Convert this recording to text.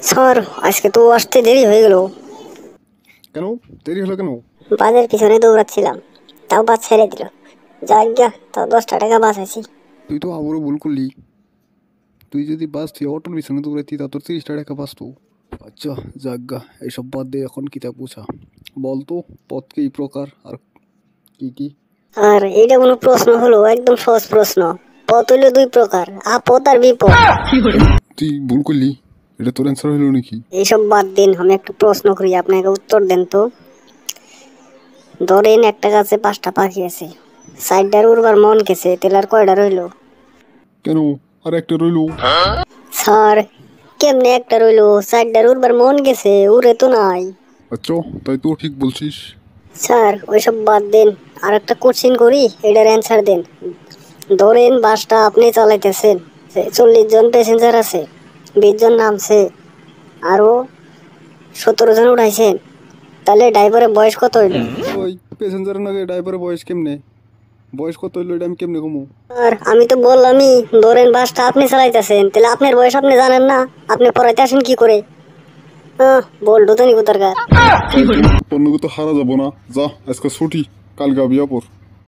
Sir আজকে তো আসতে দেরি হয়ে গেল। কেন দেরি হলো কেন? বাসের পিছনে দৌড়াচ্ছিলাম, তাও বাস ছেড়ে দিল। যাই গা, তাও 10টা টাকা বাঁচাইছি। তুই তো আবারও ভুল করলি। তুই যদি বাস তুই অটোর পিছনে দৌড়াইতি তা তোর 30 টাকা বাঁচতো। আচ্ছা যাজ্ঞা, এসব বাদ দিয়ে এখন কিতাব বুঝা বলতো পথ কি প্রকার আর কি কি? আর এইটা কোনো প্রশ্ন হলো? একদম সহজ প্রশ্ন। পথ হইলো 2 প্রকার, আপদ আর বিপদ। তুই ভুল করলি, এটা তোর অ্যান্সার হলো নাকি? এইসব বাদ দিন, আমি একটা প্রশ্ন করি, আপনাকে উত্তর দেন তো। ধরেন একটা গাছে 5টা পাখি আছে, 4টার উড়বার মন গেছে, তাহলে আর কয়টা রইলো? কেন আর একটা রইলো? স্যার কেমনে একটা রইলো? 4টার উড়বার মন গেছে, উড়ে তো নাই। আচ্ছা তাই তো ঠিক বলছিস। স্যার ওইসব বাদ দেন, আর একটা কোশ্চিন করি, এটার অ্যান্সার দেন। ধরেন বাসটা আপনি চালাইতেছেন, 40 জন প্যাসেঞ্জার আছে, 20 জন নামছে, আরো 17 জন উঠাইছেন, তাহলে ড্রাইভারের বয়স কত হইল? ওই প্যাসেঞ্জারের নাকি ড্রাইভারের বয়স কেমনে? বয়স কত হইলো এটা আমি কেমনে কমু? আর আমি তো বললামই, ধরেন বাসটা আপনি চালাইতেছেন, তাহলে আপনার বয়স আপনি জানেন না? আপনি পড়াইতে আসেন কি করে? বলতো তো নিকো দরকার। পণ্য তো হারা যাবো না, যা আজকে ছুটি, কাল গাবিয়া পর।